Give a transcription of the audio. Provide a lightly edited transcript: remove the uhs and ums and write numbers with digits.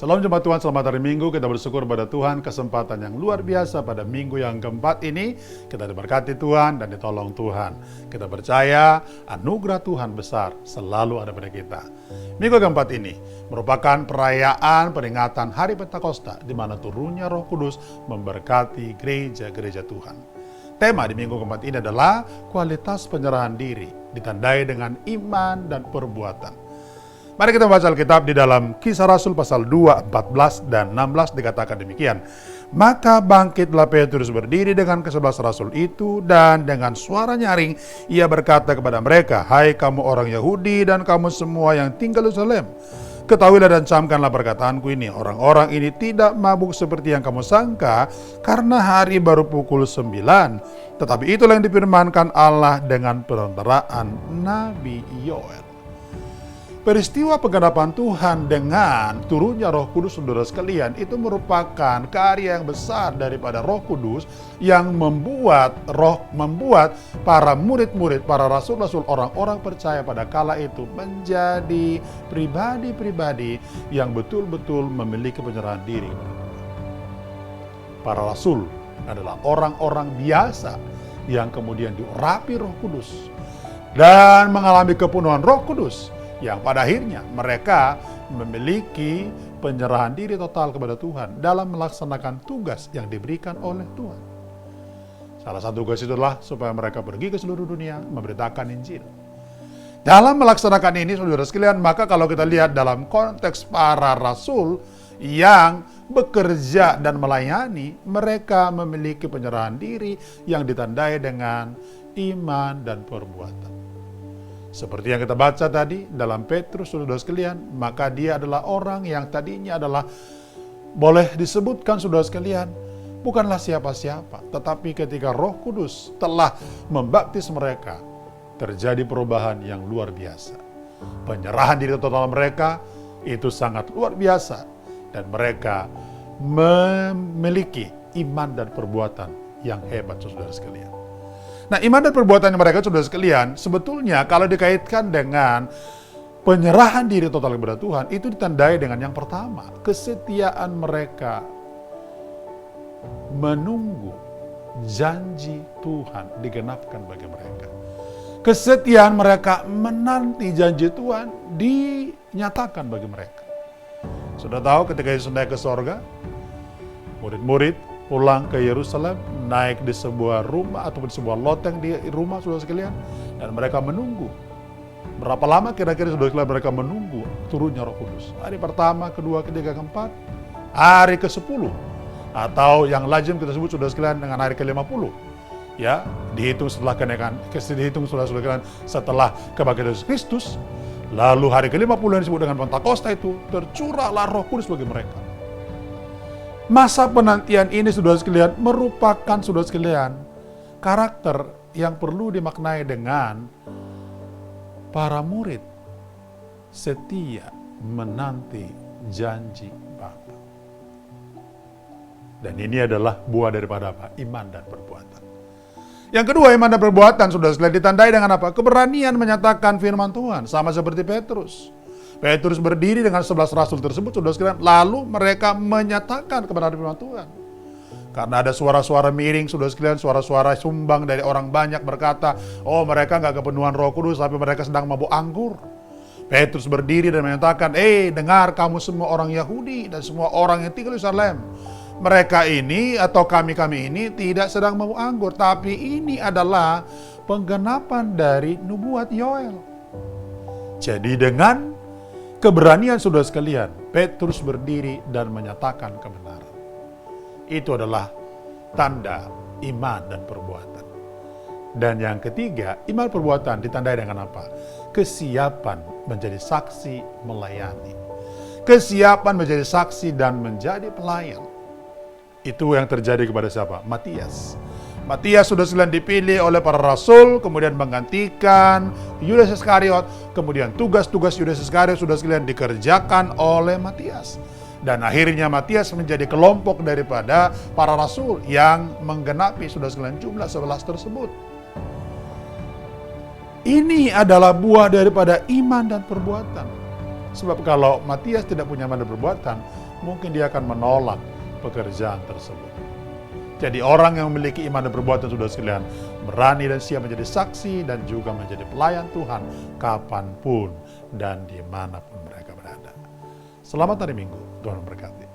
Salam jemaat Tuhan, selamat hari Minggu. Kita bersyukur pada Tuhan kesempatan yang luar biasa pada minggu yang keempat ini. Kita diberkati Tuhan dan ditolong Tuhan. Kita percaya anugerah Tuhan besar selalu ada pada kita. Minggu keempat ini merupakan perayaan peringatan Hari Pentakosta, di mana turunnya Roh Kudus memberkati gereja-gereja Tuhan. Tema di minggu keempat ini adalah kualitas penyerahan diri, ditandai dengan iman dan perbuatan. Mari kita baca Alkitab di dalam Kisah Rasul pasal 2, 14 dan 16 dikatakan demikian. Maka bangkitlah Petrus berdiri dengan ke-11 Rasul itu, dan dengan suara nyaring ia berkata kepada mereka, "Hai kamu orang Yahudi dan kamu semua yang tinggal di Yerusalem, ketahuilah dan camkanlah perkataanku ini. Orang-orang ini tidak mabuk seperti yang kamu sangka, karena hari baru pukul 9. Tetapi itulah yang difirmankan Allah dengan perantaraan Nabi Yoel." Peristiwa penggenapan Tuhan dengan turunnya Roh Kudus, saudara sekalian, itu merupakan karya yang besar daripada Roh Kudus yang membuat para murid-murid, para rasul-rasul, orang-orang percaya pada kala itu menjadi pribadi-pribadi yang betul-betul memiliki penyerahan diri. Para rasul adalah orang-orang biasa yang kemudian diurapi Roh Kudus dan mengalami kepenuhan Roh Kudus, yang pada akhirnya mereka memiliki penyerahan diri total kepada Tuhan dalam melaksanakan tugas yang diberikan oleh Tuhan. Salah satu tugas itu adalah supaya mereka pergi ke seluruh dunia memberitakan Injil. Dalam melaksanakan ini, saudara sekalian, maka kalau kita lihat dalam konteks para rasul yang bekerja dan melayani, mereka memiliki penyerahan diri yang ditandai dengan iman dan perbuatan. Seperti yang kita baca tadi dalam Petrus, saudara sekalian, maka dia adalah orang yang tadinya adalah, boleh disebutkan saudara sekalian, bukanlah siapa-siapa. Tetapi ketika Roh Kudus telah membaptis mereka, terjadi perubahan yang luar biasa. Penyerahan diri total mereka itu sangat luar biasa. Dan mereka memiliki iman dan perbuatan yang hebat, saudara sekalian. Nah, iman dan perbuatan mereka, saudara sekalian, sebetulnya kalau dikaitkan dengan penyerahan diri total kepada Tuhan, itu ditandai dengan yang pertama, kesetiaan mereka menunggu janji Tuhan digenapkan bagi mereka. Kesetiaan mereka menanti janji Tuhan dinyatakan bagi mereka. Sudah tahu ketika Yesus naik ke sorga, murid-murid pulang ke Yerusalem, naik di sebuah rumah atau di sebuah loteng di rumah, saudara sekalian, dan mereka menunggu. Berapa lama kira-kira, saudara sekalian, mereka menunggu turunnya Roh Kudus? Hari pertama, kedua, ketiga, keempat, hari ke-10, atau yang lazim kita sebut, saudara sekalian, dengan hari ke-50. Ya, dihitung setelah kenaikan, saudara sekalian, setelah kebangkitan Yesus Kristus. Lalu hari ke-50 yang disebut dengan Pentakosta itu, tercurahlah Roh Kudus bagi mereka. Masa penantian ini, saudara sekalian, merupakan, saudara sekalian, karakter yang perlu dimaknai dengan para murid setia menanti janji Bapa. Dan ini adalah buah daripada apa? Iman dan perbuatan. Yang kedua, iman dan perbuatan, saudara sekalian, ditandai dengan apa? Keberanian menyatakan firman Tuhan, sama seperti Petrus. Petrus berdiri dengan 11 rasul tersebut, saudara sekalian, lalu mereka menyatakan kebenaran firman Tuhan. Karena ada suara-suara miring, saudara sekalian, suara-suara sumbang dari orang banyak berkata, "Oh, mereka nggak kepenuhan Roh Kudus, tapi mereka sedang mabuk anggur." Petrus berdiri dan menyatakan, "Dengar kamu semua orang Yahudi dan semua orang yang tinggal di Yerusalem. Mereka ini atau kami-kami ini tidak sedang mabuk anggur, tapi ini adalah penggenapan dari nubuat Yoel." Jadi dengan keberanian, saudara sekalian, Petrus berdiri dan menyatakan kebenaran. Itu adalah tanda iman dan perbuatan. Dan yang ketiga, iman perbuatan ditandai dengan apa? Kesiapan menjadi saksi melayani. Kesiapan menjadi saksi dan menjadi pelayan. Itu yang terjadi kepada siapa? Matias. Matias sudah sekalian dipilih oleh para rasul, kemudian menggantikan Yudas Iskariot, kemudian tugas-tugas Yudas Iskariot sudah sekalian dikerjakan oleh Matias. Dan akhirnya Matias menjadi kelompok daripada para rasul yang menggenapi sudah sekalian jumlah 11 tersebut. Ini adalah buah daripada iman dan perbuatan. Sebab kalau Matias tidak punya iman dan perbuatan, mungkin dia akan menolak pekerjaan tersebut. Jadi orang yang memiliki iman dan perbuatan, saudara sekalian, berani dan siap menjadi saksi dan juga menjadi pelayan Tuhan kapanpun dan dimanapun mereka berada. Selamat hari Minggu, Tuhan memberkati.